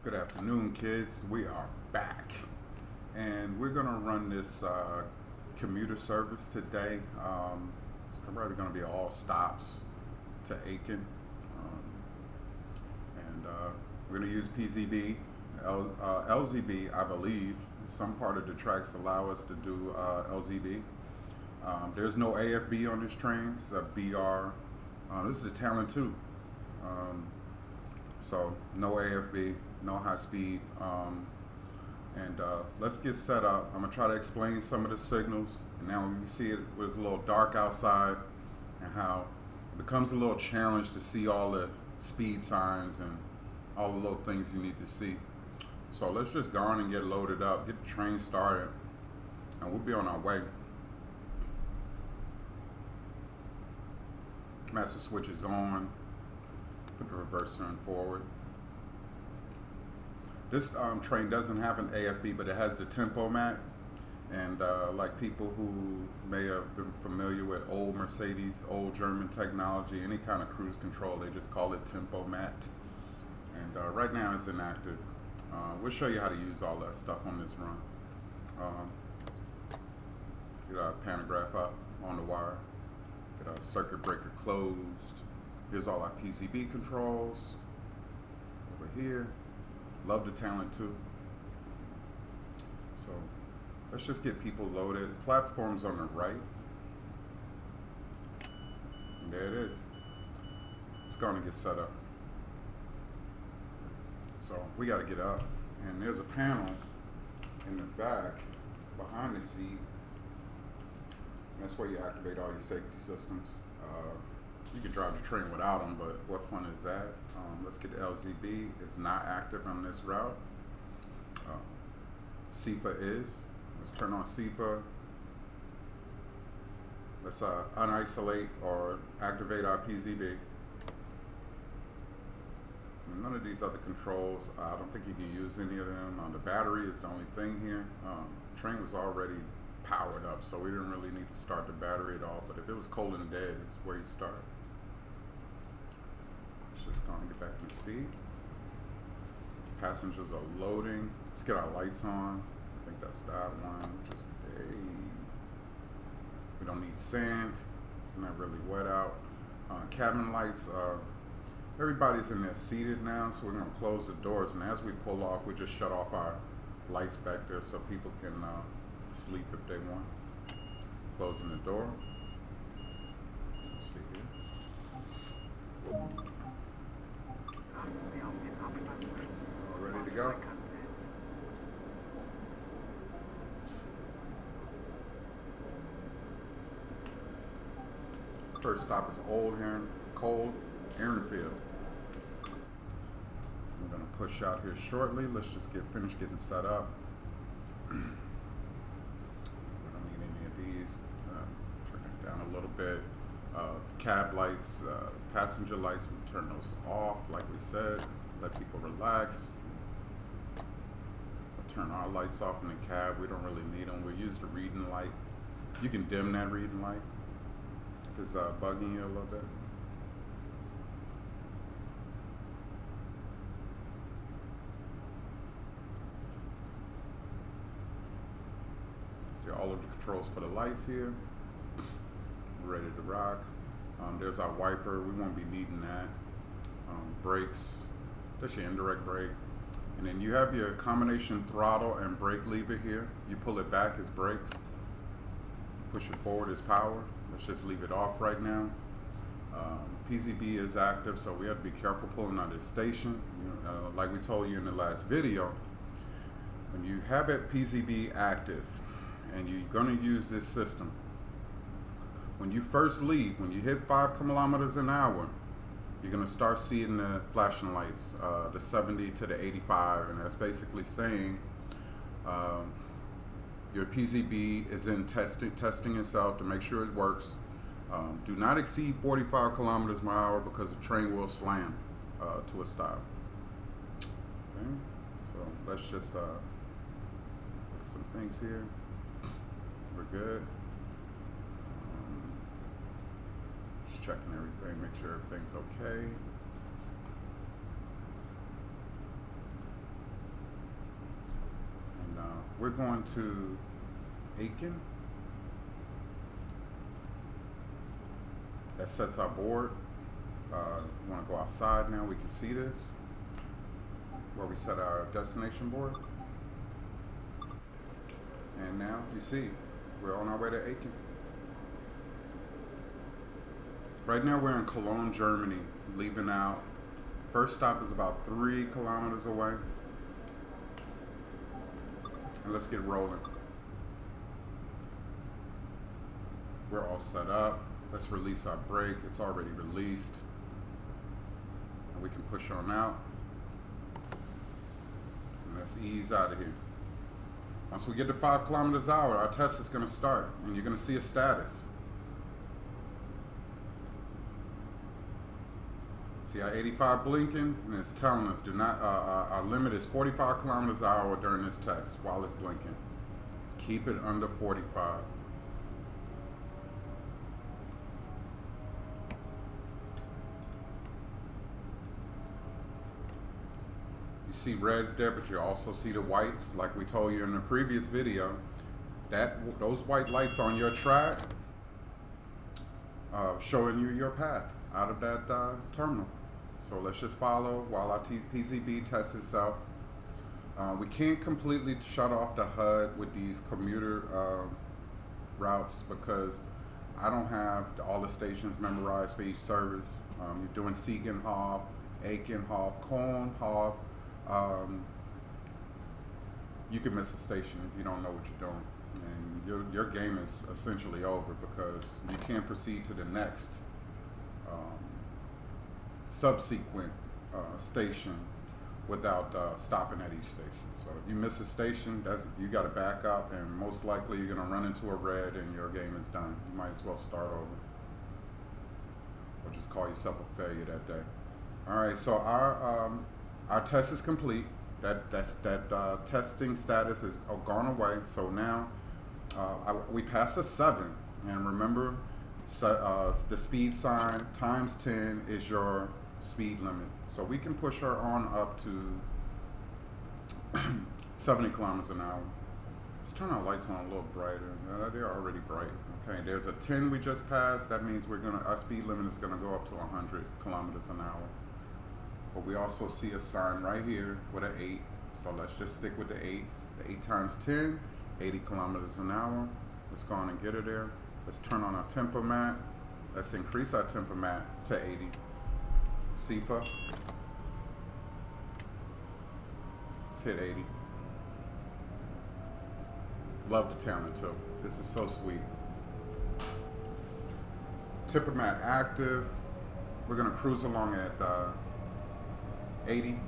Good afternoon, kids. We are back, and we're gonna run this commuter service today. It's probably gonna be all stops to Aachen, and we're gonna use PZB, LZB, I believe. Some part of the tracks allow us to do LZB. There's no AFB on this train. It's a BR. This is the Talent 2. So no AFB, no high speed. And let's get set up. I'm gonna try to explain some of the signals. And now you see it was a little dark outside and how it becomes a little challenge to see all the speed signs and all the little things you need to see. So let's just go on and get loaded up, get the train started, and we'll be on our way. Master switch is on. Put the reverser in forward. This train doesn't have an AFB, but it has the Tempomat. And like people who may have been familiar with old Mercedes, old German technology, any kind of cruise control, they just call it Tempomat. And right now it's inactive. We'll show you how to use all that stuff on this run. Get our pantograph up on the wire. Get our circuit breaker closed. Here's all our PZB controls over here. Love the Talent 2. So let's just get people loaded. Platform's on the right. And there it is. It's going to get set up. So we got to get up. And there's a panel in the back behind the seat. And that's where you activate all your safety systems. You can drive the train without them, but what fun is that? Let's get the LZB. It's not active on this route. SIFA is. Let's turn on SIFA. Let's unisolate or activate our PZB. And none of these other controls, I don't think you can use any of them. The battery is the only thing here. The train was already powered up, so we didn't really need to start the battery at all. But if it was cold and dead, is where you start. Let's just going to get back in the seat. Passengers are loading. Let's get our lights on. I think that's that one. Just we don't need sand. It's not really wet out. Cabin lights. Everybody's in there seated now, so we're going to close the doors. And as we pull off, we just shut off our lights back there so people can sleep if they want. Closing the door. Let's see here. All ready to go? First stop is Cold Ehrenfield. We're going to push out here shortly. Let's just finish getting set up. We don't need any of these. Turn it down a little bit. Cab lights, passenger lights, we turn those off like we said. Let people relax. We'll turn our lights off in the cab. We don't really need them. We'll use the reading light. You can dim that reading light if it's bugging you a little bit. See all of the controls for the lights here. We're ready to rock. There's our wiper. We won't be needing that. Brakes. That's your indirect brake. And then you have your combination throttle and brake lever here. You pull it back as brakes. Push it forward as power. Let's just leave it off right now. PZB is active, so we have to be careful pulling out this station. Like we told you in the last video, when you have it PZB active and you're going to use this system, when you first leave, when you hit 5 kilometers an hour, you're going to start seeing the flashing lights, the 70 to the 85, and that's basically saying your PZB is in testing itself to make sure it works. Do not exceed 45 kilometers per hour because the train will slam to a stop. Okay, so let's just put some things here. We're good. Just checking everything, make sure everything's okay. we're going to Aachen. That sets our board. We want to go outside now. We can see this, where we set our destination board. And now you see, we're on our way to Aachen. Right now we're in Cologne, Germany, leaving out. First stop is about 3 kilometers away. And let's get rolling. We're all set up. Let's release our brake. It's already released. And we can push on out. And let's ease out of here. Once we get to 5 kilometers an hour, our test is going to start. And you're going to see a status. See our 85 blinking, and it's telling us do not. Our limit is 45 kilometers an hour during this test while it's blinking. Keep it under 45. You see reds there, but you also see the whites, like we told you in the previous video. Those white lights on your track showing you your path out of that terminal. So let's just follow while our PZB tests itself. We can't completely shut off the HUD with these commuter routes because I don't have all the stations memorized for each service. You're doing Siegenhof, Aachen-Hof, Köln-Hof. You can miss a station if you don't know what you're doing. And your game is essentially over because you can't proceed to the next subsequent station without stopping at each station. So if you miss a station, you got to back up, and most likely you're going to run into a red and your game is done. You might as well start over or just call yourself a failure that day. All right, so our test is complete. That testing status is gone away. So now we passed a 7, and remember, the speed sign times 10 is your speed limit. So we can push her on up to 70 kilometers an hour. Let's turn our lights on a little brighter. They're already bright. Okay, there's a 10 we just passed. That means our speed limit is gonna go up to 100 kilometers an hour. But we also see a sign right here with an 8. So let's just stick with the 8s. The 8 times 10, 80 kilometers an hour. Let's go on and get her there. Let's turn on our Tempomat. Let's increase our Tempomat to 80. SIFA. Let's hit 80. Love the talent too. This is so sweet. Tempomat active. We're gonna cruise along at 80.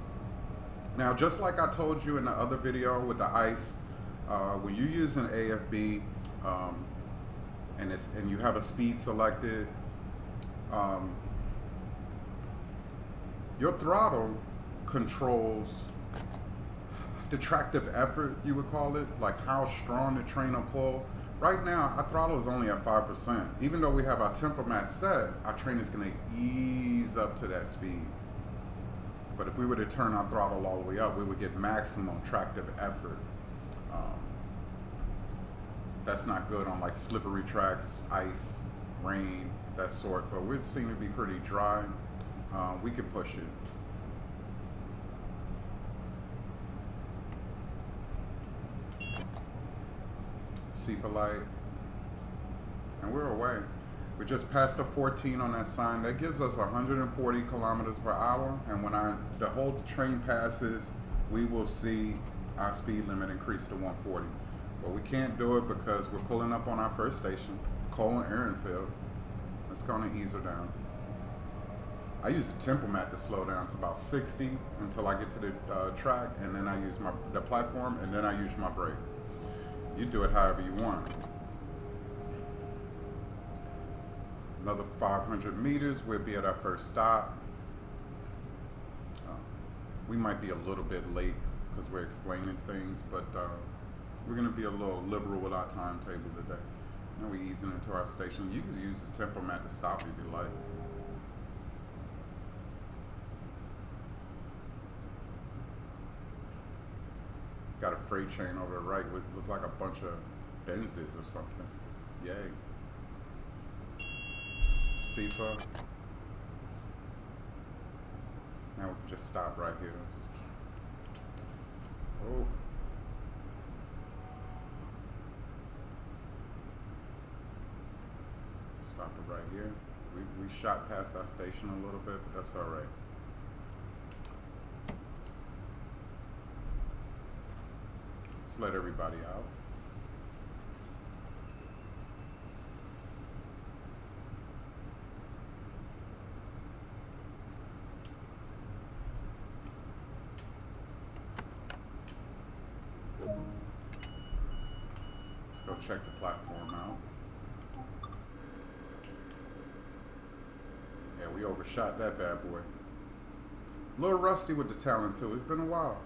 Now, just like I told you in the other video with the ice, when you use an AFB and you have a speed selected, your throttle controls the tractive effort, you would call it, like how strong the train will pull. Right now, our throttle is only at 5%. Even though we have our Tempomat set, our train is going to ease up to that speed. But if we were to turn our throttle all the way up, we would get maximum tractive effort. That's not good on like slippery tracks, ice, rain, that sort, but we seem to be pretty dry. We could push it. SIFA light, and we're away. We just passed the 14 on that sign. That gives us 140 kilometers per hour, and when the whole train passes, we will see our speed limit increase to 140. But we can't do it because we're pulling up on our first station, Cologne Ehrenfeld. Let's go and ease her down. I use the Tempomat to slow down to about 60 until I get to the track, and then I use the platform, and then I use my brake. You do it however you want. Another 500 meters, we'll be at our first stop. We might be a little bit late because we're explaining things, but we're going to be a little liberal with our timetable today. Now we're easing into our station. You can use this Tempomat to stop if you like. Got a freight train over the right with look like a bunch of Benzes or something. Yay. SIFA. Now we can just stop right here. Oh. Stop it right here. We shot past our station a little bit, but that's all right. Let's let everybody out. Let's go check the platform out. Yeah, we overshot that bad boy. A little rusty with the talent too. It's been a while.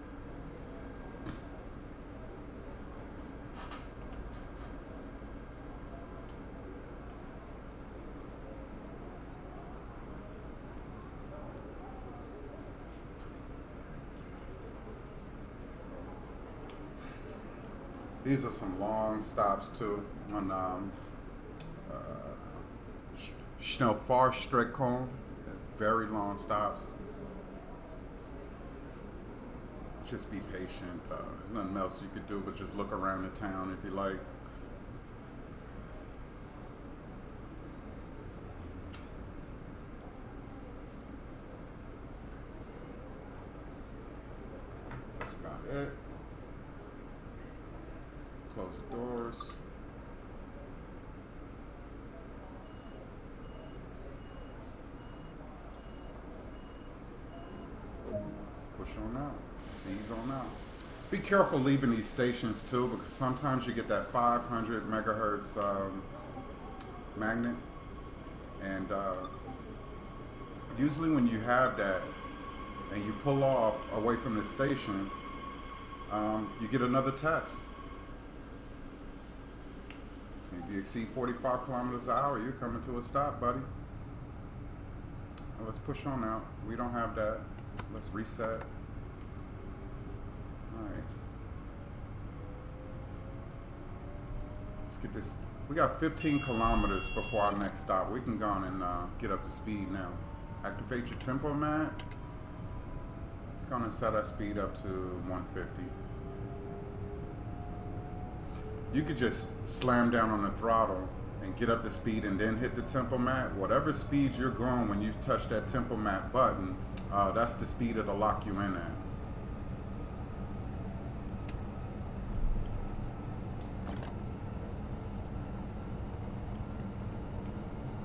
These are some long stops too on Schnellfahrstrecke, very long stops. Just be patient. There's nothing else you could do but just look around the town if you like. That's about it. Close the doors. Push on out. Ease on out. Be careful leaving these stations too, because sometimes you get that 500 megahertz magnet, and usually when you have that and you pull off away from the station, you get another test. If you exceed 45 kilometers an hour, you're coming to a stop, buddy. Well, let's push on out. We don't have that. So let's reset. All right. Let's get this. We got 15 kilometers before our next stop. We can go on and get up to speed now. Activate your Tempomat. It's going to set our speed up to 150. You could just slam down on the throttle and get up to speed and then hit the Tempomat. Whatever speed you're going when you touch that Tempomat button, that's the speed it'll lock you in at.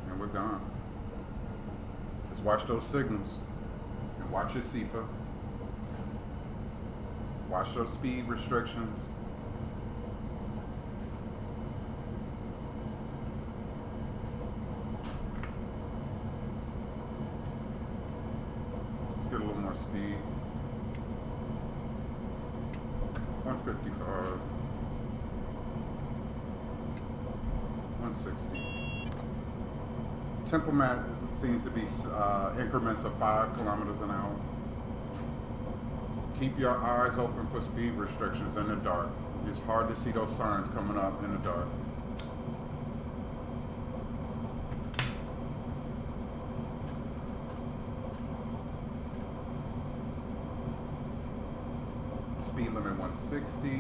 And we're gone. Just watch those signals and watch your SIFA. Watch those speed restrictions. Get a little more speed. 155. 160. Tempomat seems to be increments of 5 kilometers an hour. Keep your eyes open for speed restrictions in the dark. It's hard to see those signs coming up in the dark. Speed limit 160. I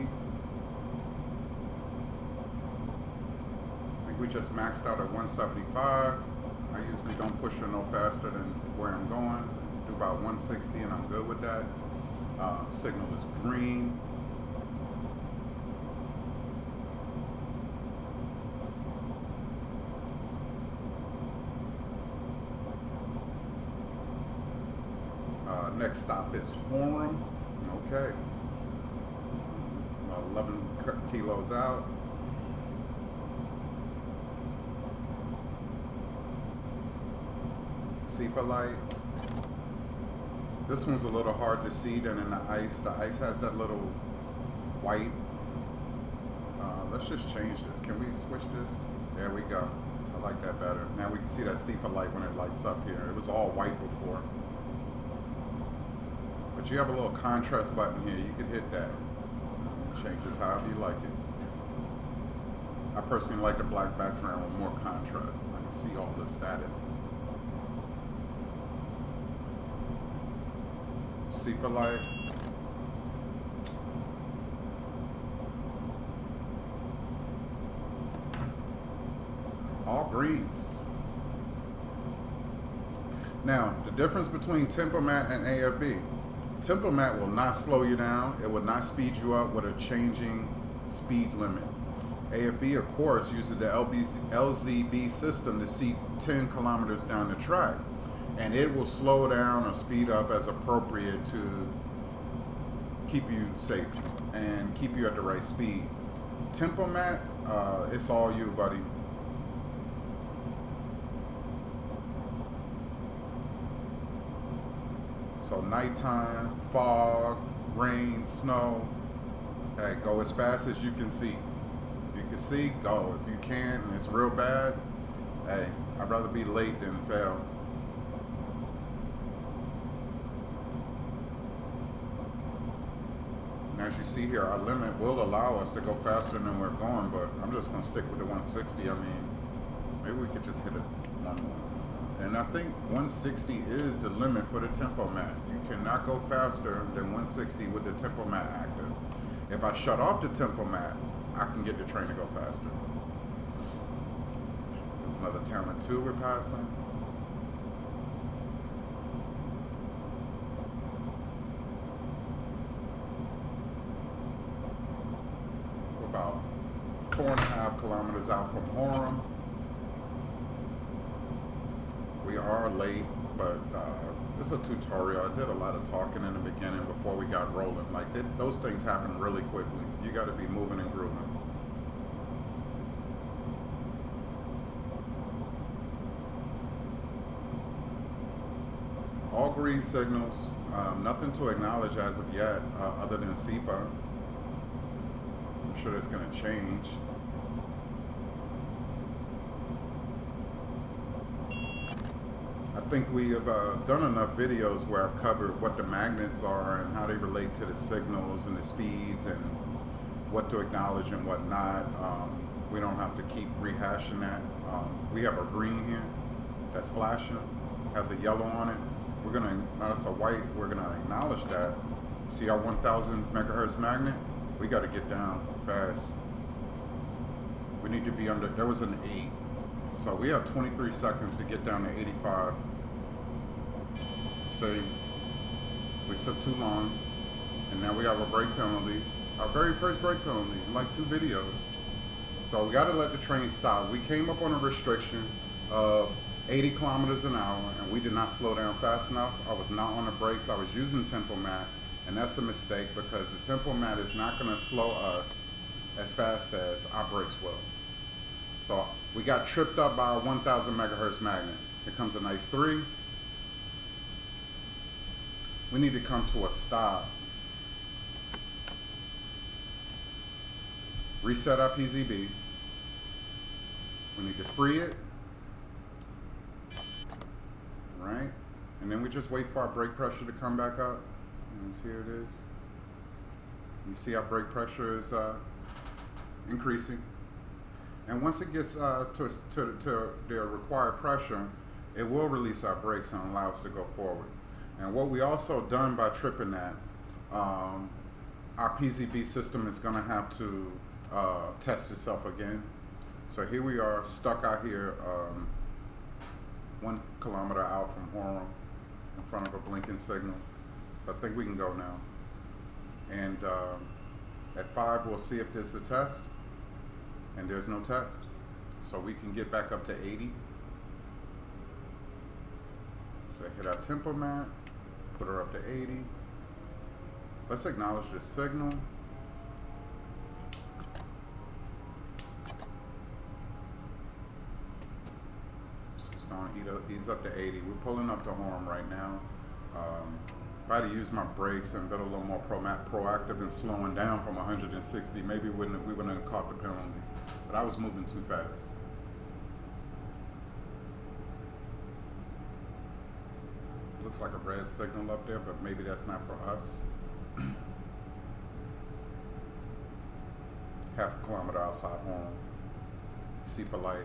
think we just maxed out at 175. I usually don't push it no faster than where I'm going. Do about 160 and I'm good with that. Signal is green. Next stop is Horum. Okay. 11 kilos out. SIFA light. This one's a little hard to see than in the ice. The ice has that little white. Let's just change this. Can we switch this? There we go. I like that better. Now we can see that SIFA light when it lights up here. It was all white before. But you have a little contrast button here. You can hit that. Changes however you like it. I personally like the black background with more contrast. I can see all the status. SIFA light. All greens. Now, the difference between Tempomat and AFB. Tempomat will not slow you down. It will not speed you up with a changing speed limit. AFB, of course, uses the LZB system to see 10 kilometers down the track. And it will slow down or speed up as appropriate to keep you safe and keep you at the right speed. Tempomat, it's all you, buddy. So nighttime, fog, rain, snow, hey, go as fast as you can see. If you can see, go. If you can't and it's real bad, hey, I'd rather be late than fail. And as you see here, our limit will allow us to go faster than we're going, but I'm just gonna stick with the 160. I mean, maybe we could just hit it one more. And I think 160 is the limit for the Tempomat. You cannot go faster than 160 with the Tempomat active. If I shut off the Tempomat, I can get the train to go faster. There's another Talent 2 we're passing. We're about 4.5 kilometers out from Horham. We are late, but it's a tutorial. I did a lot of talking in the beginning before we got rolling. Like, those things happen really quickly. You got to be moving and grooving. All green signals. Nothing to acknowledge as of yet, other than SIFA. I'm sure that's going to change. I think we have done enough videos where I've covered what the magnets are and how they relate to the signals and the speeds and what to acknowledge and what not. We don't have to keep rehashing that. We have a green here that's flashing, has a yellow on it. We're gonna, that's a white, we're gonna acknowledge that. See our 1000 megahertz magnet? We gotta get down fast. We need to be under, there was an 8. So we have 23 seconds to get down to 85. Say we took too long, and now we have a brake penalty. Our very first brake penalty in like 2 videos. So we got to let the train stop. We came up on a restriction of 80 kilometers an hour, and we did not slow down fast enough. I was not on the brakes. I was using Tempomat, and that's a mistake because the Tempomat is not going to slow us as fast as our brakes will. So we got tripped up by our 1000 megahertz magnet. Here comes a nice 3. We need to come to a stop. Reset our PZB. We need to free it. Right? And then we just wait for our brake pressure to come back up. And here it is. You see our brake pressure is increasing. And once it gets to the required pressure, it will release our brakes and allow us to go forward. And what we also done by tripping that, our PZB system is going to have to test itself again. So here we are, stuck out here 1 kilometer out from Horham, in front of a blinking signal. So I think we can go now. And at 5, we'll see if there's a test. And there's no test. So we can get back up to 80. So hit our Tempomat, put her up to 80. Let's acknowledge the signal. So it's going to ease up to 80. We're pulling up to Horham right now. If I had to use my brakes and been a little more proactive in slowing down from 160, maybe we wouldn't have caught the penalty. But I was moving too fast. It looks like a red signal up there, but maybe that's not for us. half a kilometer outside home. SIFA light.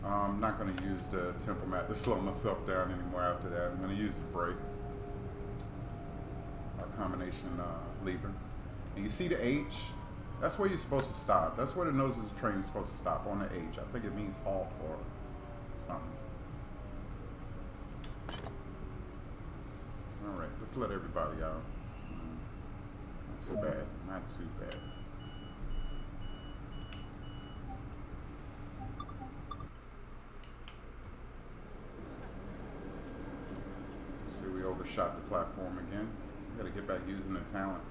I'm not going to use the Tempomat to slow myself down anymore after that. I'm going to use the brake. A combination lever. And you see the H? That's where you're supposed to stop. That's where the nose of the train is supposed to stop, on the H. I think it means halt or something. All right, let's let everybody out. Not too bad, not too bad. See, we overshot the platform again. Got to get back using the talent.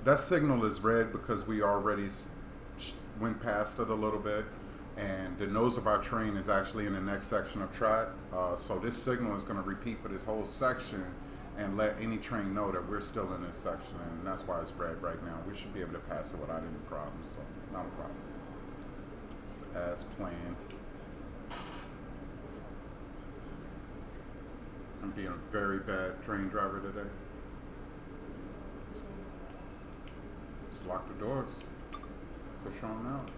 That signal is red because we already went past it a little bit, and the nose of our train is actually in the next section of track. So this signal is going to repeat for this whole section and let any train know that we're still in this section, and that's why it's red right now. We should be able to pass it without any problems, so not a problem. It's as planned. I'm being a very bad train driver today. Just lock the doors. Push on out.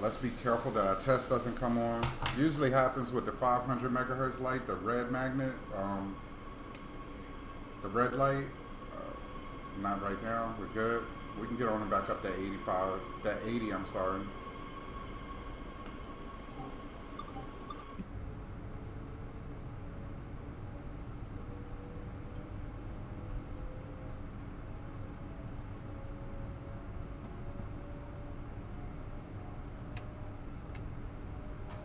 Let's be careful that our test doesn't come on. Usually happens with the 500 megahertz light, the red magnet, the red light. Not right now. We're good. We can get on and back up to 85, that 80. I'm sorry.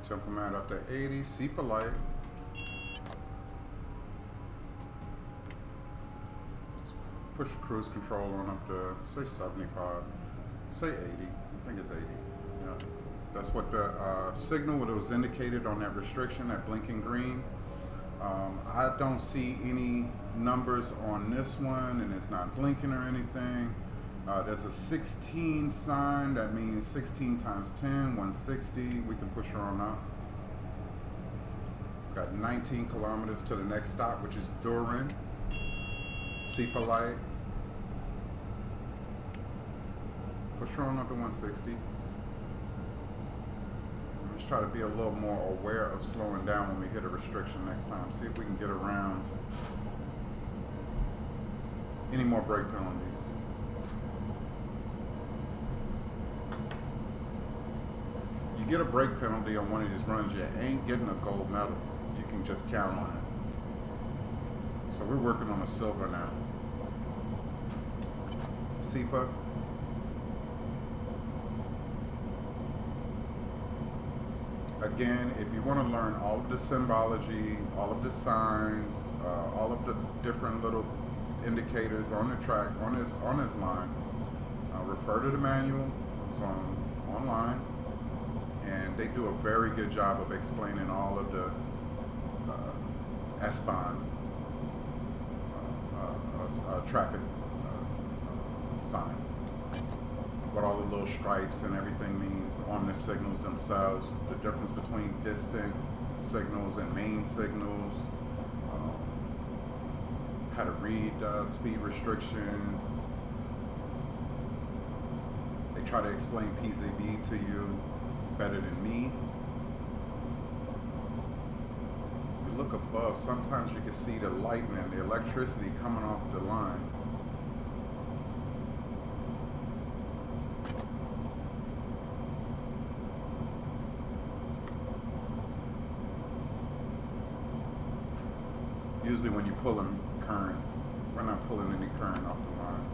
Tempomat up to 80, SIFA light. Let's push the cruise control on up to, say 75, say 80, I think it's 80. Yeah. That's what the signal that was indicated on that restriction, that blinking green. I don't see any numbers on this one, and it's not blinking or anything. There's a 16 sign, that means 16 times 10, 160. We can push her on up. Got 19 kilometers to the next stop, which is Durin. SIFA light. Push her on up to 160. Let's try to be a little more aware of slowing down when we hit a restriction next time. See if we can get around any more brake penalties. You get a brake penalty on one of these runs, you ain't getting a gold medal. You can just count on it. So we're working on a silver now. SIFA. Again, if you want to learn all of the symbology, all of the signs, all of the different little indicators on the track, on this line, refer to the manual. It's online. And they do a very good job of explaining all of the S-Bahn traffic signs. What all the little stripes and everything means on the signals themselves. The difference between distant signals and main signals. How to read speed restrictions. They try to explain PZB to you better than me. You look above, sometimes you can see the lightning, the electricity coming off the line. Usually when you're pulling current, we're not pulling any current off the line.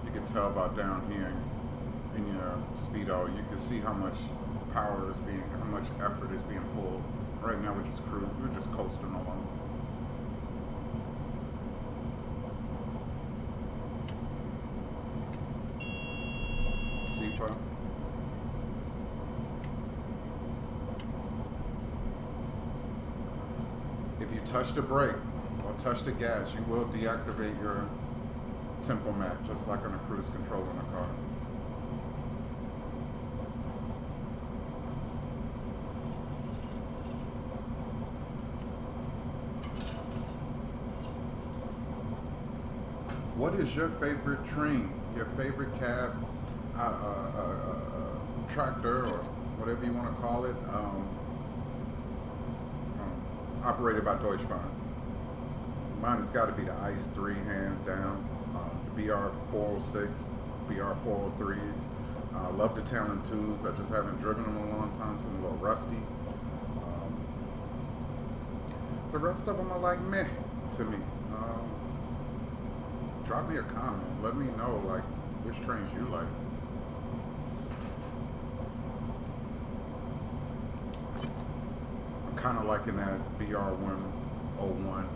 You can tell about down here. in your speedo, you can see how much power is being, how much effort is being pulled. Right now we're just cruising, we're just coasting along. SIFA. If you touch the brake or touch the gas, you will deactivate your Tempomat, just like on a cruise control in a car. What is your favorite train? Your favorite cab, tractor, or whatever you want to call it, operated by Deutsche Bahn? Mine has got to be the ICE 3, hands down. The BR 406, BR 403s. I love the Talon 2s. I just haven't driven them in a long time, so I'm a little rusty. The rest of them are like meh to me. Drop me a comment. Let me know like which trains you like. I'm kind of liking that BR 101.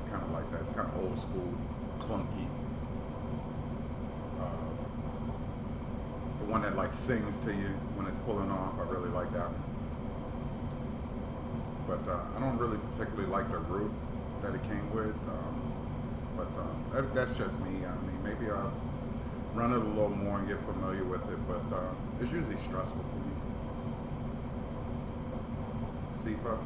Kind of like that. It's kind of old school, clunky. The one that like sings to you when it's pulling off. I really like that one. But I don't really particularly like the route that it came with. That's just me. I mean, maybe I'll run it a little more and get familiar with it, but it's usually stressful for me. SIFA.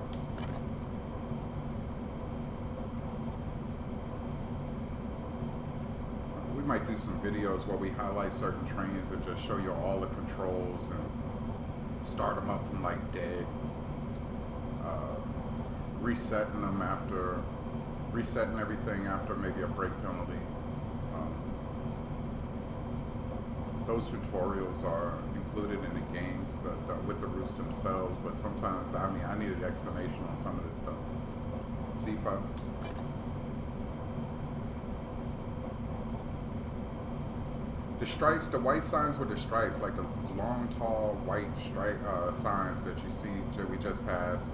We might do some videos where we highlight certain trains and just show you all the controls and start them up from like dead, resetting them after, resetting everything after maybe a brake penalty. Those tutorials are included in the games, but with the routes themselves. But sometimes, I mean, I needed explanation on some of this stuff. SIFA. The stripes, the white signs with the stripes, like the long, tall, white stripe signs that you see that we just passed,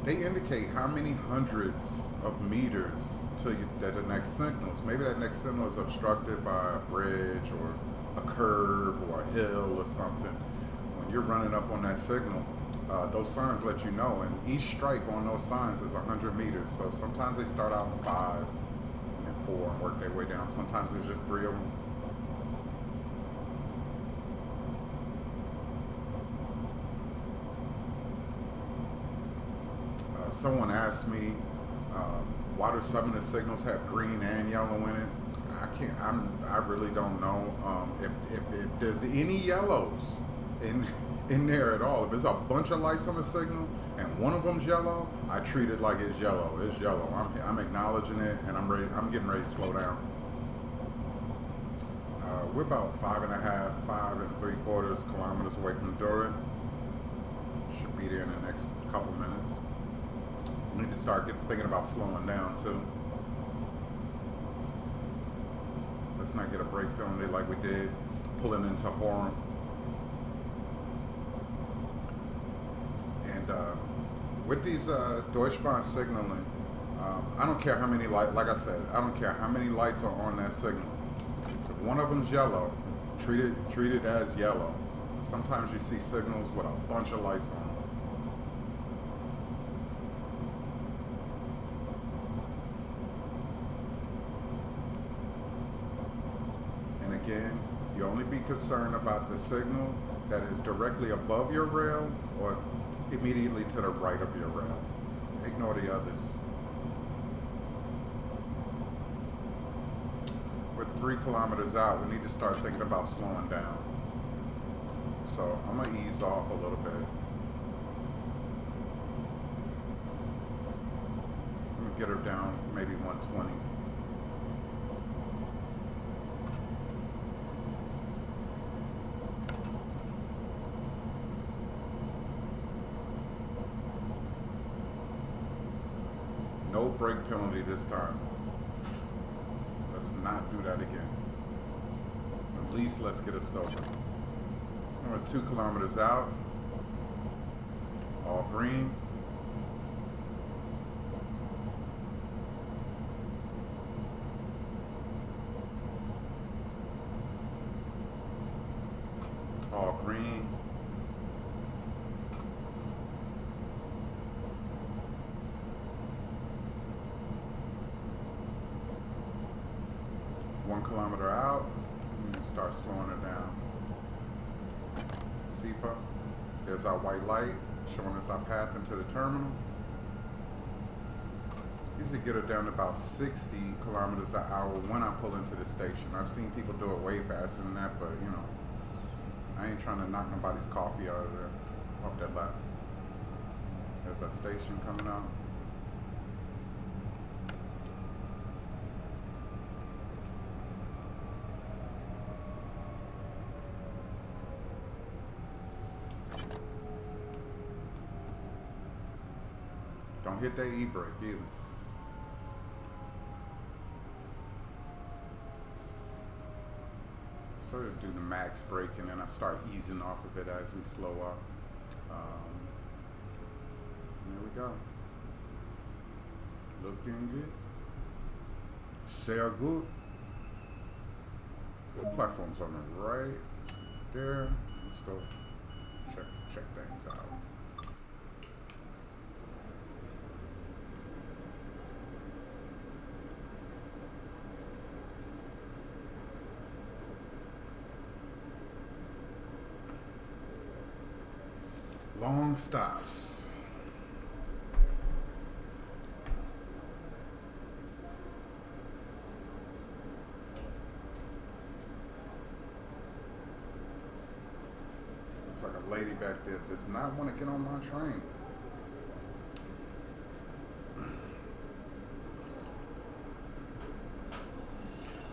they indicate how many hundreds of meters to that the next signals. Maybe that next signal is obstructed by a bridge or a curve or a hill or something. When you're running up on that signal, those signs let you know, and each stripe on those signs is 100 meters. So sometimes they start out in 5 and then 4 and work their way down. Sometimes it's just 3 of them. Someone asked me, why do some of the signals have green and yellow in it? I really don't know. If there's any yellows in there at all, if there's a bunch of lights on the signal and one of them's yellow, I treat it like it's yellow. It's yellow. I'm acknowledging it, and I'm getting ready to slow down. We're about 5 3/4 kilometers away from Durham. Should be there in the next couple minutes. We need to start thinking about slowing down too. Let's not get a brake penalty like we did pulling into Horham. And with these Deutsche Bahn signaling, I don't care how many lights, like I said, I don't care how many lights are on that signal. If one of them's yellow, treat it as yellow. Sometimes you see signals with a bunch of lights on them. Again, you only be concerned about the signal that is directly above your rail or immediately to the right of your rail. Ignore the others. We're 3 kilometers out. We need to start thinking about slowing down. So I'm going to ease off a little bit. I'm going to get her down maybe 120. No brake penalty this time. Let's not do that again. At least let's get us over. We're 2 kilometers out. All green. All green. One kilometer out. And start slowing it down. SIFA. There's our white light showing us our path into the terminal. Usually get it down to about 60 kilometers an hour when I pull into the station. I've seen people do it way faster than that, but you know, I ain't trying to knock nobody's coffee out of there, off that lap. There's our station coming out. Don't hit that e-brake either. Sort of do the max brake and then I start easing off of it as we slow up. There we go. Looking good. Sehr good. The platform's on the right. It's there. Let's go check things out. Long stops. Looks like a lady back there does not want to get on my train.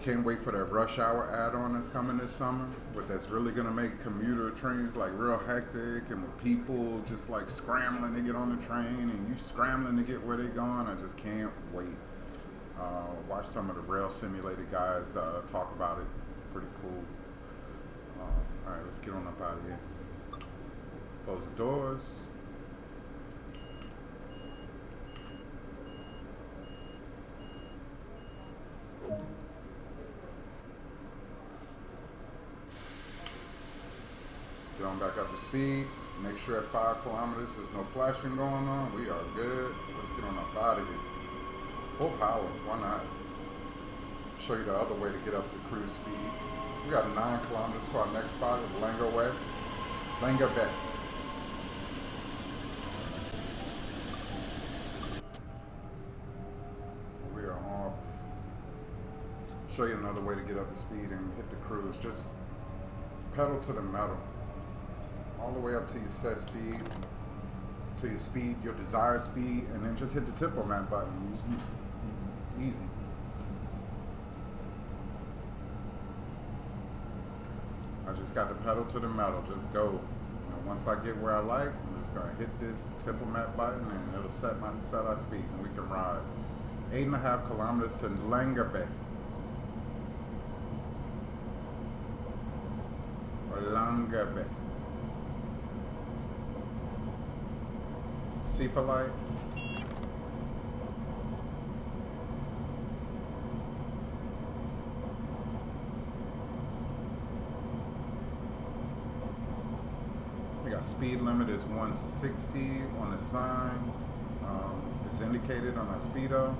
Can't wait for that rush hour add-on that's coming this summer, but that's really gonna make commuter trains like real hectic and with people just like scrambling to get on the train and you scrambling to get where they're going. I just can't wait. Watch some of the rail simulated guys talk about it. Pretty cool. All right, let's get on up out of here. Close the doors. Get on back up to speed. Make sure at 5 kilometers there's no flashing going on. We are good. Let's get on up out of here. Full power, why not? Show you the other way to get up to cruise speed. We got 9 kilometers to our next spot at Langer Way. Langer Bay. We are off. Show you another way to get up to speed and hit the cruise. Just pedal to the metal. All the way up to your set speed, to your speed, your desired speed, and then just hit the Tempomat button. Easy. I just got the pedal to the metal. Just go. You know, once I get where I like, I'm just gonna hit this Tempomat button, and it'll set our speed, and we can ride 8.5 kilometers to Langer Bay. Or Langer Bay. SIFA light. We got speed limit is 160 on the sign. It's indicated on our speedo.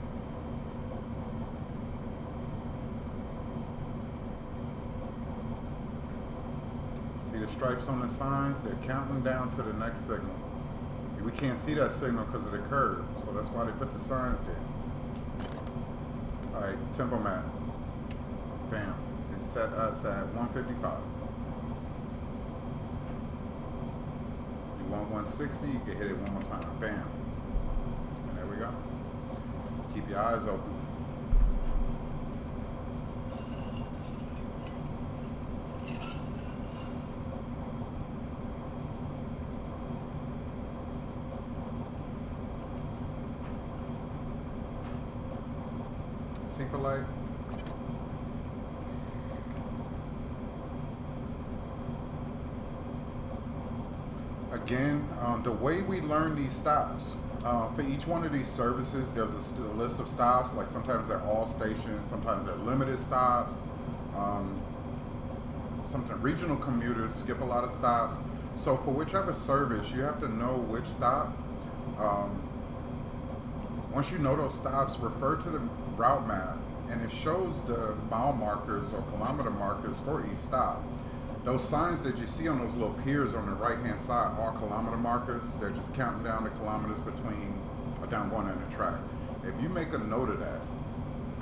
See the stripes on the signs? They're counting down to the next signal. We can't see that signal because of the curve, so that's why they put the signs there. All right, Tempomat. Bam. It set us at 155. You want 160, you can hit it one more time. Bam. And there we go. Keep your eyes open. SIFA light. Again, the way we learn these stops, for each one of these services, there's a list of stops. Like sometimes they're all stations, sometimes they're limited stops. Sometimes regional commuters skip a lot of stops. So for whichever service, you have to know which stop. Once you know those stops, refer to the route map, and it shows the mile markers or kilometer markers for each stop. Those signs that you see on those little piers on the right-hand side are kilometer markers. They're just counting down the kilometers between or down one end of the track. If you make a note of that,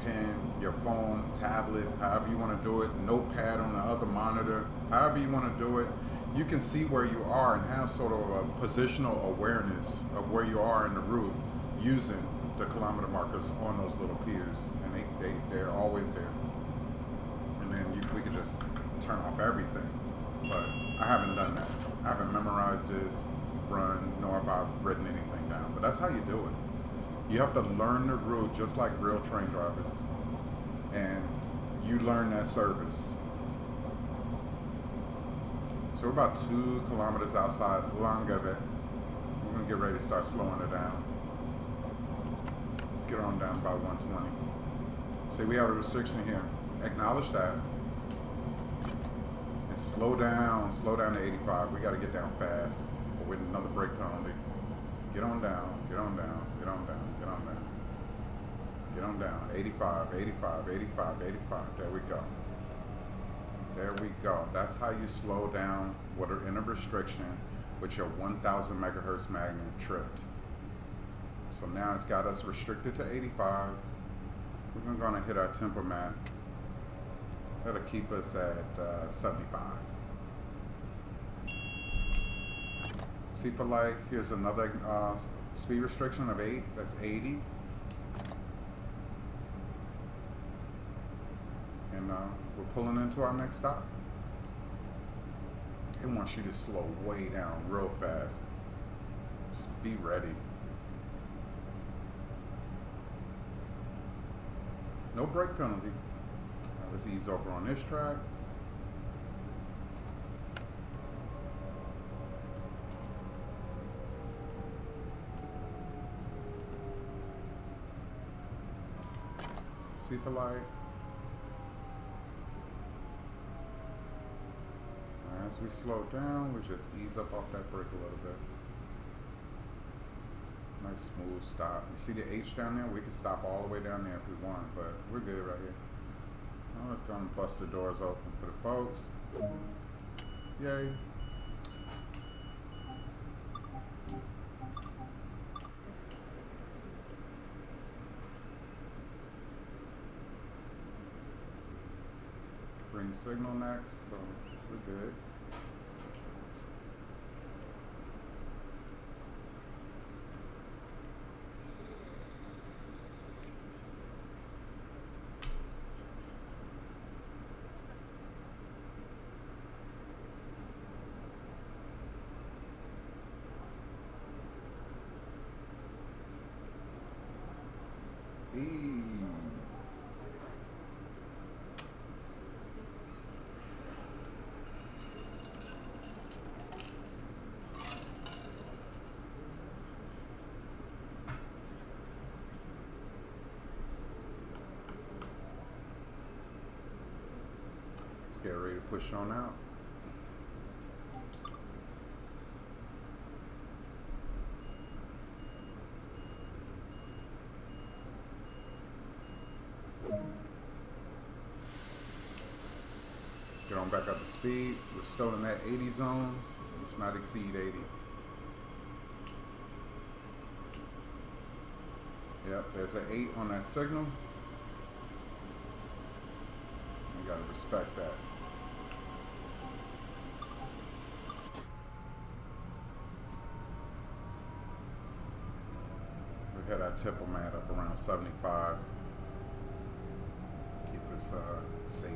pen, your phone, tablet, however you want to do it, notepad on the other monitor, however you want to do it, you can see where you are and have sort of a positional awareness of where you are in the route using the kilometer markers on those little piers, and they're always there. And then we could just turn off everything, but I haven't done that. I haven't memorized this run, nor have I written anything down, but that's how you do it. You have to learn the route just like real train drivers, and you learn that service. So we're about 2 kilometers outside Langeve. We're gonna get ready to start slowing it down. Let's get on down about 120. See, we have a restriction here. Acknowledge that. And slow down to 85. We gotta get down fast, or with another brake penalty. Get on down, get on down, get on down, get on down. Get on down, 85, 85, 85, 85, there we go. There we go. That's how you slow down what are in a restriction with your 1000 megahertz magnet tripped. So now it's got us restricted to 85. We're gonna hit our Tempomat. That'll keep us at 75. SIFA light, here's another speed restriction of 8, that's 80. And we're pulling into our next stop. It wants you to slow way down real fast. Just be ready. No brake penalty. Now let's ease over on this track. SIFA light. As we slow down, we just ease up off that brake a little bit. Nice smooth stop. You see the H down there? We can stop all the way down there if we want, but we're good right here. Now let's go and bust the doors open for the folks. Yay. Green signal next, so we're good. Get ready to push on out. Get on back up to speed. We're still in that 80 zone. Let's not exceed 80. Yep, there's an 8 on that signal. You gotta respect that. We had our Tempomat up around 75. Keep us safe.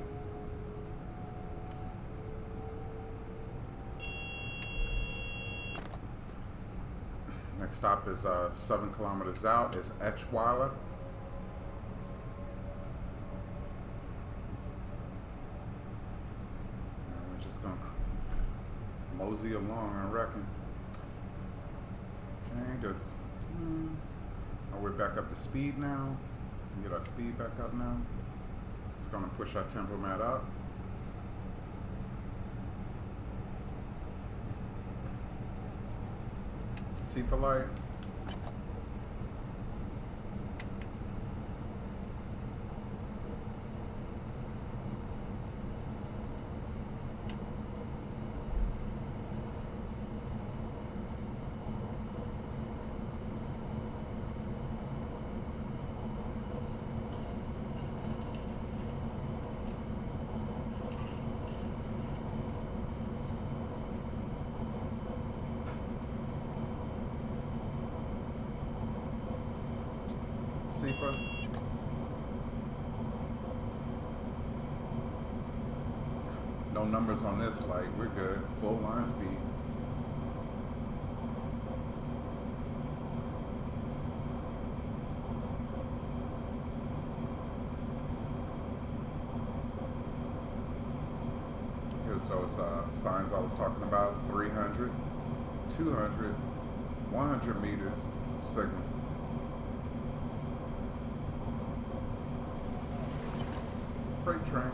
Next stop is 7 kilometers out. Is Etchweiler. We're just gonna mosey along, I reckon. Just, oh, we're back up to speed now. Get our speed back up now. It's gonna push our Tempomat up. SIFA light. SIFA. No numbers on this light. We're good. Full line speed. Here's those signs I was talking about. 300, 200, 100 meters signal. Freight train.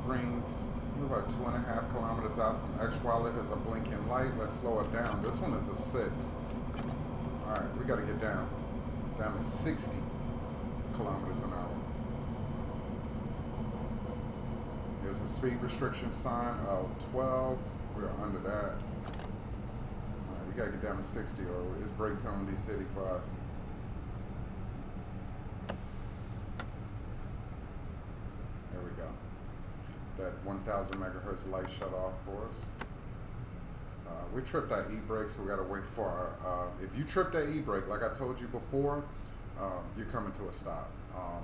Greens, we're about 2.5 kilometers out from X-Wallet. There's a blinking light. Let's slow it down. This one is a 6. All right, we got to get down to 60 kilometers an hour. There's a speed restriction sign of 12. We're under that. All right, we got to get down to 60 or it's brake penalty city for us. That 1,000 megahertz light shut off for us. We tripped that e-brake, so we got to wait for our, if you trip that e-brake, like I told you before, you're coming to a stop.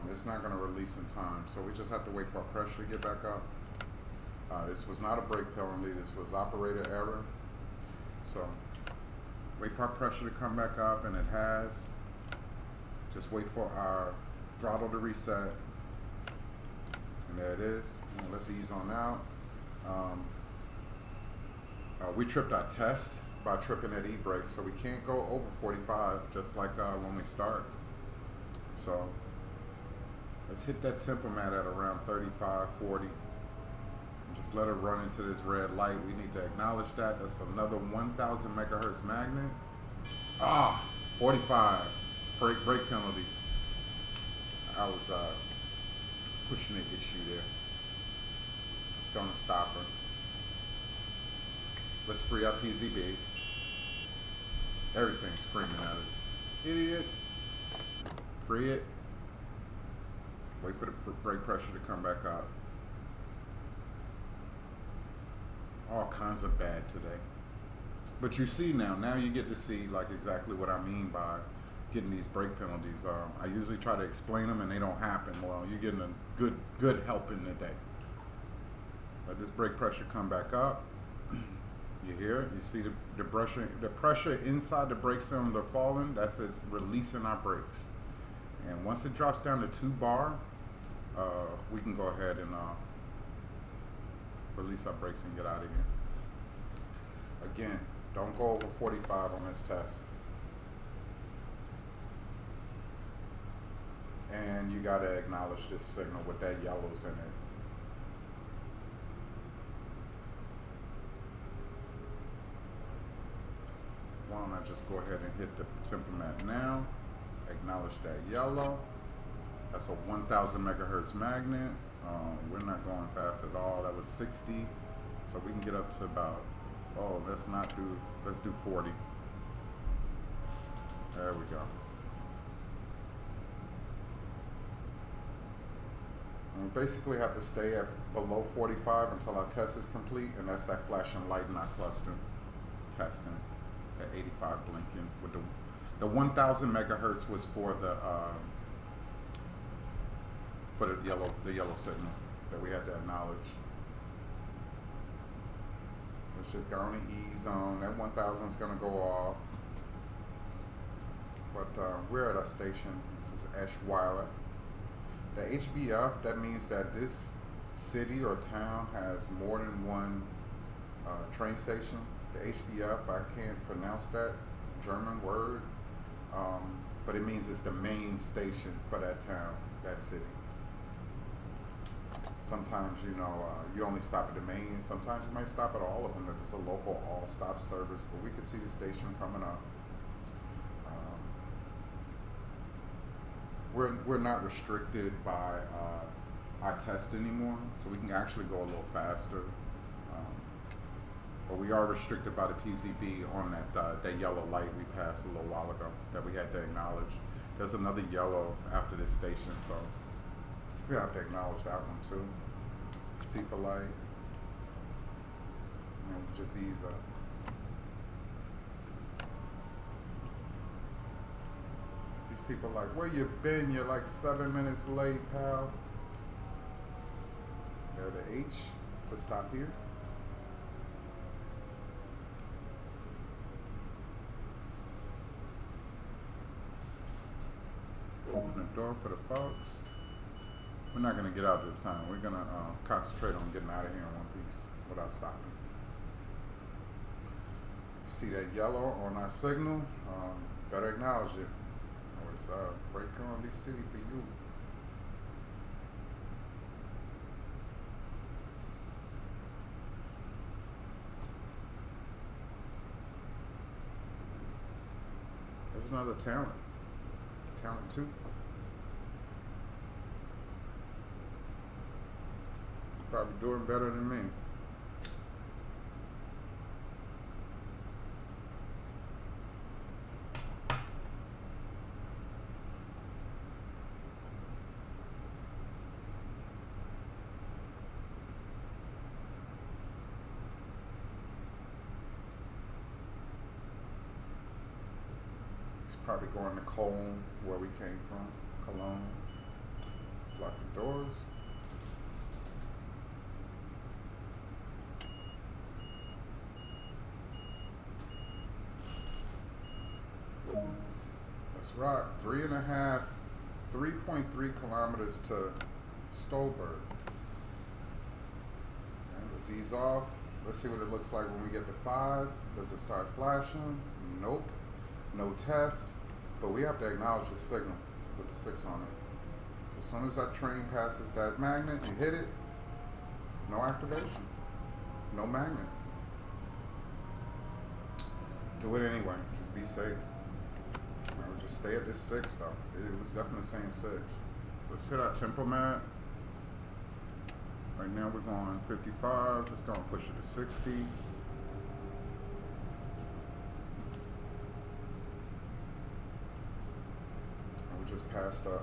It's not going to release in time, so we just have to wait for our pressure to get back up. This was not a brake penalty, this was operator error. So wait for our pressure to come back up, and it has. Just wait for our throttle to reset. And there it is. Let's ease on out. We tripped our test by tripping that e-brake, so we can't go over 45, just like when we start. So let's hit that Tempomat at around 35, 40. And just let it run into this red light. We need to acknowledge that. That's another 1,000 megahertz magnet. 45. Brake penalty. I was pushing the issue there. It's gonna stop her. Let's free up PZB. Everything's screaming at us. Idiot. Free it. Wait for the brake pressure to come back up. All kinds of bad today. But you see now you get to see like exactly what I mean by getting these brake penalties. I usually try to explain them and they don't happen. Well, you're getting a good helping today. Let this brake pressure come back up. You hear it? You see the pressure inside the brake cylinder falling. That says releasing our brakes. And once it drops down to 2 bar, we can go ahead and release our brakes and get out of here. Again, don't go over 45 on this test. And you gotta acknowledge this signal with that yellow's in it. Why don't I just go ahead and hit the Tempomat now, acknowledge that yellow. That's a 1,000 megahertz magnet. We're not going fast at all. That was 60. So we can get up to about, let's do 40. There we go. And we basically have to stay at below 45 until our test is complete, and that's that flashing light in our cluster testing at 85 blinking. With the 1000 megahertz was for the yellow signal that we had to acknowledge. Let's just go on the E zone. That 1000 is going to go off. But we're at our station. This is Eschweiler. The HBF, that means that this city or town has more than one train station. The HBF, I can't pronounce that German word, but it means it's the main station for that town, that city. Sometimes, you know, you only stop at the main. Sometimes you might stop at all of them if it's a local all-stop service, but we can see the station coming up. We're not restricted by our test anymore, so we can actually go a little faster. But we are restricted by the PZB on that yellow light we passed a little while ago that we had to acknowledge. There's another yellow after this station, so we have to acknowledge that one too. SIFA light, and we just ease up. These people are like, where you been? You're like 7 minutes late, pal. There's the H to stop here. Open the door for the folks. We're not going to get out this time. We're going to concentrate on getting out of here in one piece without stopping. See that yellow on our signal? Better acknowledge it. Or it's break on this city for you. There's another talent. Talent 2. Probably doing better than me. It's probably going to Cologne, where we came from. Cologne. Let's lock the doors. Let's rock. 3.3 kilometers to Stolberg. And let's ease off. Let's see what it looks like when we get to 5. Does it start flashing? Nope. No test. But we have to acknowledge the signal with the 6 on it. So as soon as that train passes that magnet, you hit it. No activation. No magnet. Do it anyway. Just be safe. Just stay at this 6 though. It was definitely saying 6. Let's hit our Tempomat. Right now we're going 55. Let's go and push it to 60. And we just passed a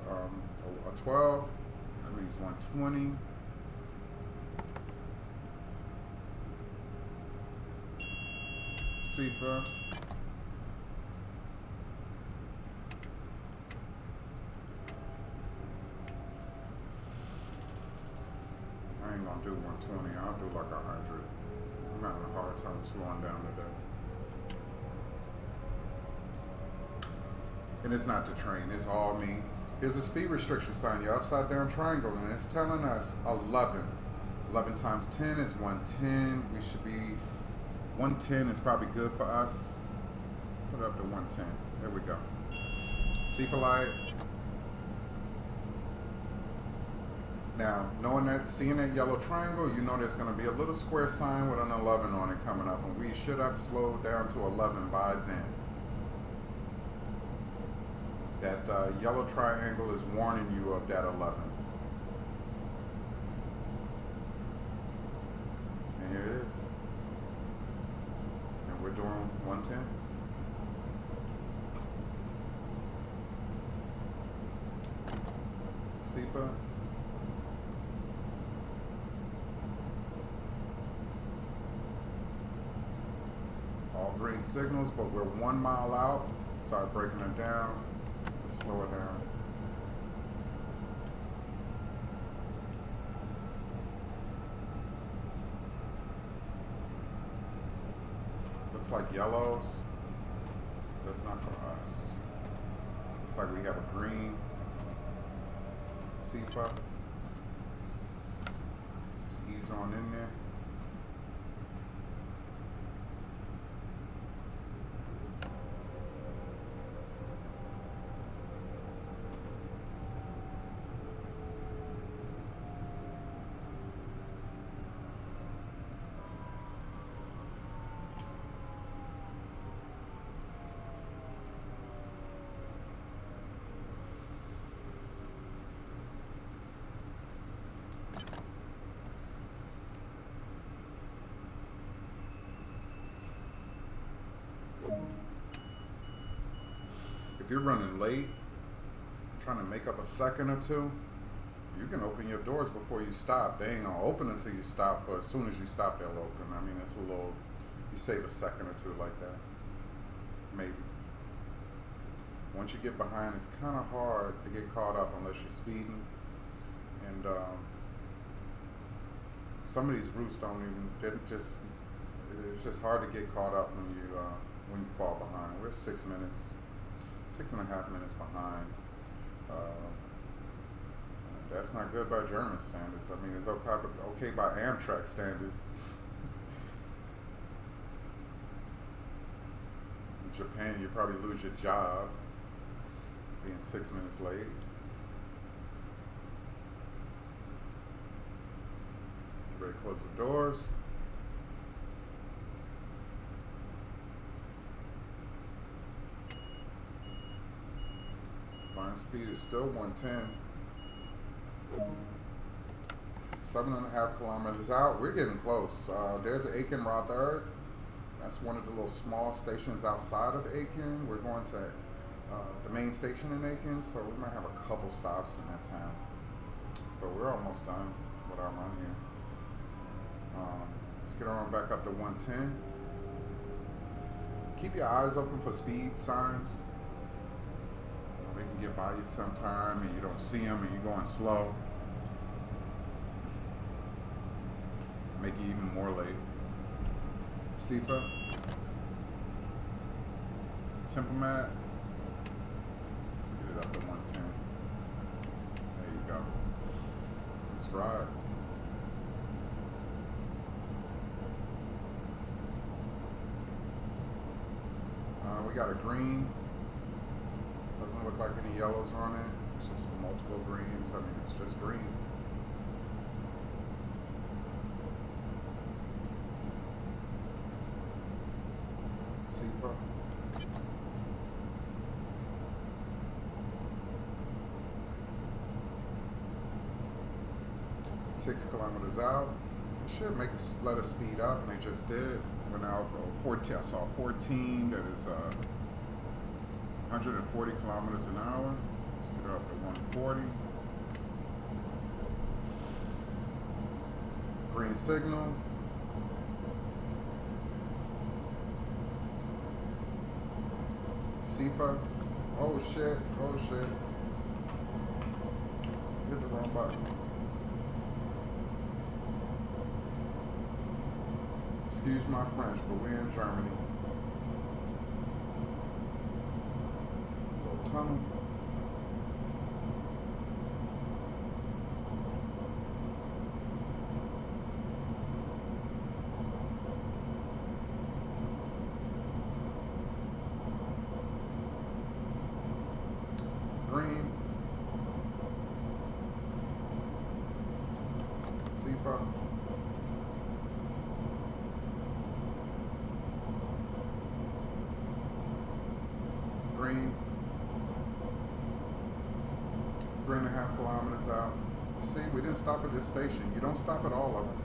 12. That means 120. SIFA. I ain't gonna do 120. I'll do like 100. I'm having a hard time slowing down today. And it's not the train, it's all me. Here's a speed restriction sign, your upside down triangle, and it's telling us 11. 11 times 10 is 110. We should be, 110 is probably good for us. Put it up to 110. There we go. SIFA light. Now, knowing that, seeing that yellow triangle, you know there's going to be a little square sign with an 11 on it coming up, and we should have slowed down to 11 by then. That yellow triangle is warning you of that 11. And here it is. And we're doing 110. SIFA. many signals, but we're 1 mile out. Start breaking it down. Let's slow it down. Looks like yellows. That's not for us. Looks like we have a green SIFA. Let's ease on in there. If you're running late, trying to make up a second or two, you can open your doors before you stop. They ain't gonna open until you stop, but as soon as you stop, they'll open. I mean, it's a little, you save a second or two like that, maybe. Once you get behind, it's kind of hard to get caught up unless you're speeding. And some of these routes don't even, it's just hard to get caught up when you fall behind. We're 6 minutes. 6.5 minutes behind. That's not good by German standards. I mean, it's okay by Amtrak standards. In Japan, you probably lose your job being 6 minutes late. Ready to close the doors. Line speed is still 110. 7.5 kilometers out. We're getting close. There's Aachen Rother. That's one of the little small stations outside of Aachen. We're going to the main station in Aachen, so we might have a couple stops in that town. But we're almost done with our run here. Let's get on back up to 110. Keep your eyes open for speed signs. They can get by you sometime and you don't see them and you're going slow. Make you even more late. SIFA. Tempomat. Get it up to 110. There you go. Let's ride. We got a green. Doesn't look like any yellows on it. It's just multiple greens. I mean, it's just green. SIFA. Six kilometers out. It should make us let us speed up, and they just did. We're now 14. I saw 14. That is 140 kilometers an hour. Let's get it up to 140. Green signal. SIFA. Oh shit. Oh shit. Hit the wrong button. Excuse my French, but we're in Germany. Little tunnel. Green. SIFA. Green. 3.5 kilometers out. See, we didn't stop at this station. You don't stop at all of them.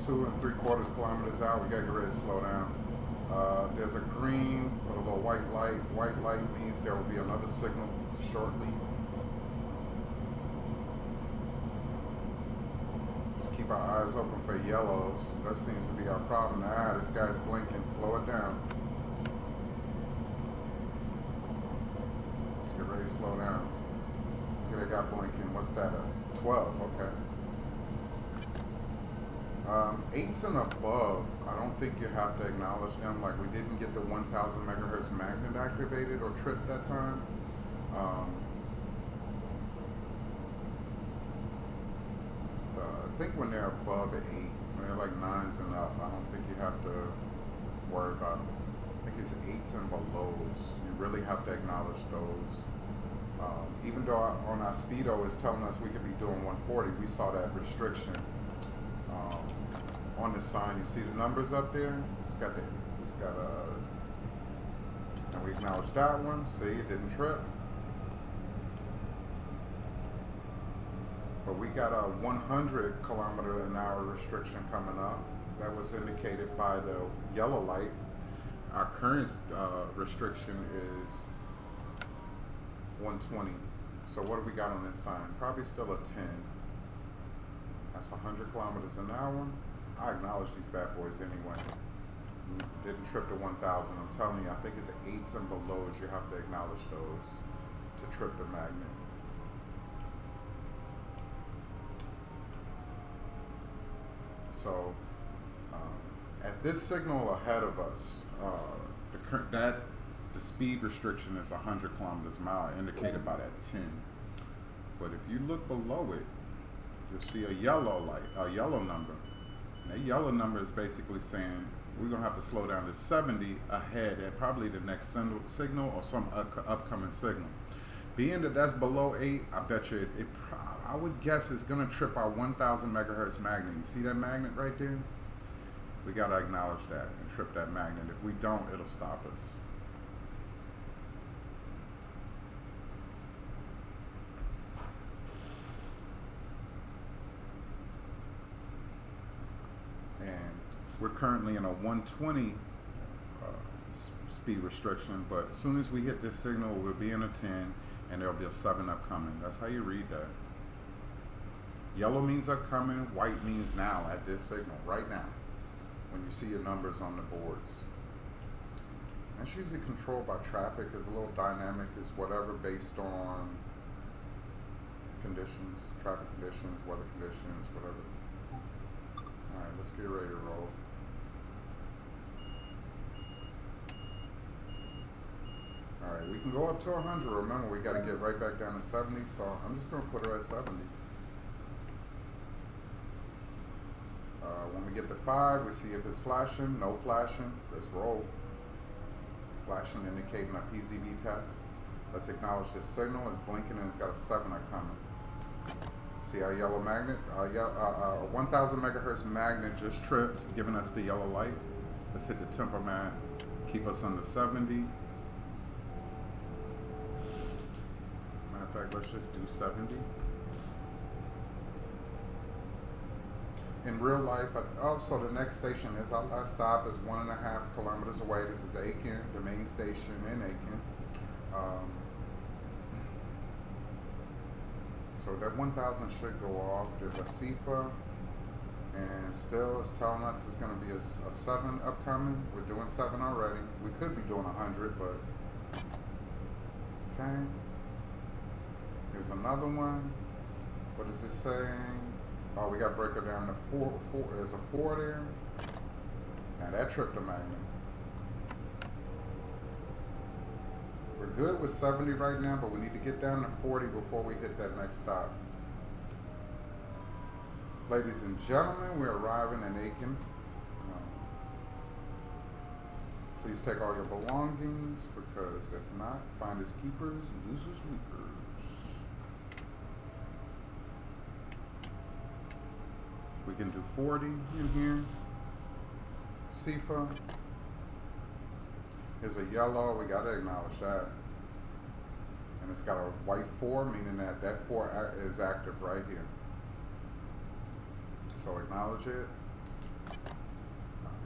Two and 3/4 kilometers out. We gotta get ready to slow down. There's a green with a little white light. White light means there will be another signal shortly. Just keep our eyes open for yellows. That seems to be our problem. Ah, this guy's blinking. Slow it down. Let's get ready to slow down. Look at that guy blinking. What's that? 12. Okay. 8s and above, I don't think you have to acknowledge them. Like, we didn't get the 1000 megahertz magnet activated or tripped that time. I think when they're above 8, when they're like 9s and up, I don't think you have to worry about them. I think it's 8s and belows. You really have to acknowledge those. Even though on our speedo it's telling us we could be doing 140, we saw that restriction on the sign. You see the numbers up there? And we acknowledge that one. See, it didn't trip. But we got a 100 kilometer an hour restriction coming up. That was indicated by the yellow light. Our current restriction is 120. So what do we got on this sign? Probably still a 10. That's 100 kilometers an hour. I acknowledge these bad boys anyway. Didn't trip to 1000. I'm telling you, I think it's 8s and belows. You have to acknowledge those to trip the magnet. So at this signal ahead of us, the speed restriction is 100 kilometers an hour, indicated by that 10. But if you look below it, you'll see a yellow light, a yellow number. And that yellow number is basically saying we're gonna have to slow down to 70 ahead at probably the next signal or some upcoming signal. Being that that's below 8, I bet you I would guess it's gonna trip our 1000 megahertz magnet. You see that magnet right there? We gotta acknowledge that and trip that magnet. If we don't, it'll stop us. And we're currently in a 120 speed restriction, but as soon as we hit this signal, we'll be in a 10 and there'll be a 7 upcoming. That's how you read that. Yellow means upcoming, white means now at this signal, right now, when you see your numbers on the boards. That's usually controlled by traffic. It's a little dynamic. It's whatever based on conditions, traffic conditions, weather conditions, whatever. All right, let's get ready to roll. All right, we can go up to 100. Remember, we got to get right back down to 70, so I'm just going to put her at 70. When we get to 5, we see if it's flashing. No flashing. Let's roll. Flashing indicating a PZB test. Let's acknowledge this signal. It's blinking and it's got a 7 coming. See our yellow magnet? 1000 megahertz magnet just tripped, giving us the yellow light. Let's hit the Tempomat. Keep us under 70. Matter of fact, let's just do 70. In real life, so the next station is our last stop is 1.5 kilometers away. This is Aachen, the main station in Aachen. So that 1000 should go off. There's a SIFA, and still it's telling us it's going to be a 7 upcoming. We're doing 7 already. We could be doing 100, but okay. Here's another one. What is it saying? Oh, we got to break it down to 4. There's a 4 there. Now that tripped the magnet. We're good with 70 right now, but we need to get down to 40 before we hit that next stop. Ladies and gentlemen, we're arriving in Aachen. Please take all your belongings, because if not, finders keepers, losers weepers. We can do 40 in here. SIFA. Here's a yellow. We got to acknowledge that. And it's got a white 4, meaning that that 4 is active right here. So acknowledge it.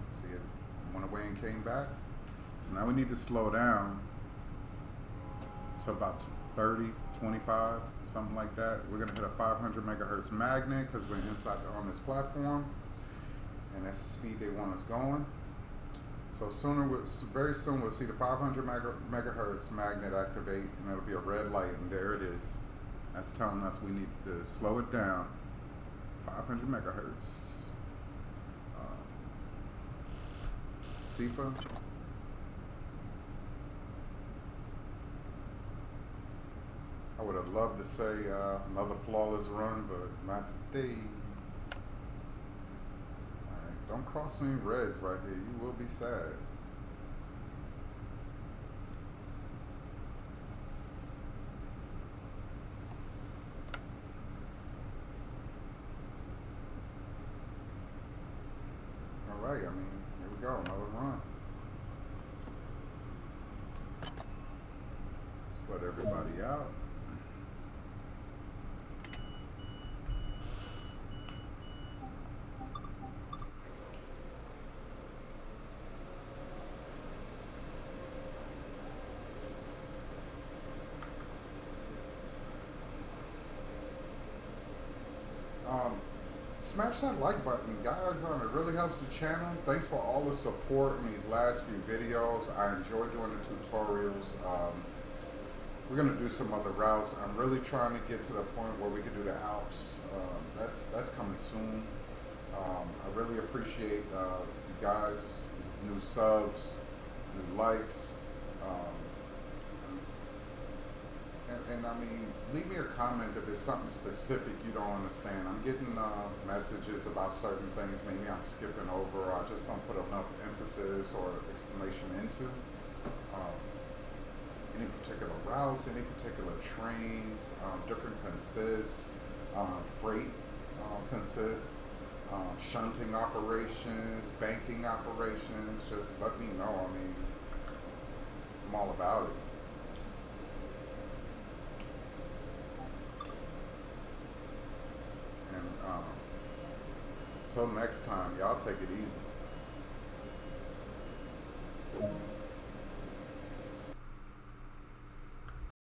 See it went away and came back. So now we need to slow down to about 30, 25, something like that. We're gonna hit a 500 megahertz magnet because we're inside on this platform, and that's the speed they want us going. So very soon we'll see the 500 megahertz magnet activate, and it'll be a red light, and there it is. That's telling us we need to slow it down. 500 megahertz. SIFA. I would have loved to say another flawless run, but not today. Alright, don't cross any reds right here. You will be sad. Alright, I mean, here we go, another run. Just let everybody out. Smash that like button, guys. It really helps the channel. Thanks for all the support in these last few videos. I enjoy doing the tutorials. We're gonna do some other routes. I'm really trying to get to the point where we can do the Alps. That's coming soon. I really appreciate you guys, new subs, new likes. And I mean, leave me a comment if it's something specific you don't understand. I'm getting messages about certain things maybe I'm skipping over, or I just don't put enough emphasis or explanation into. Any particular routes, any particular trains, different consists, freight consists, shunting operations, banking operations. Just let me know. I mean, I'm all about it. Until next time, y'all take it easy.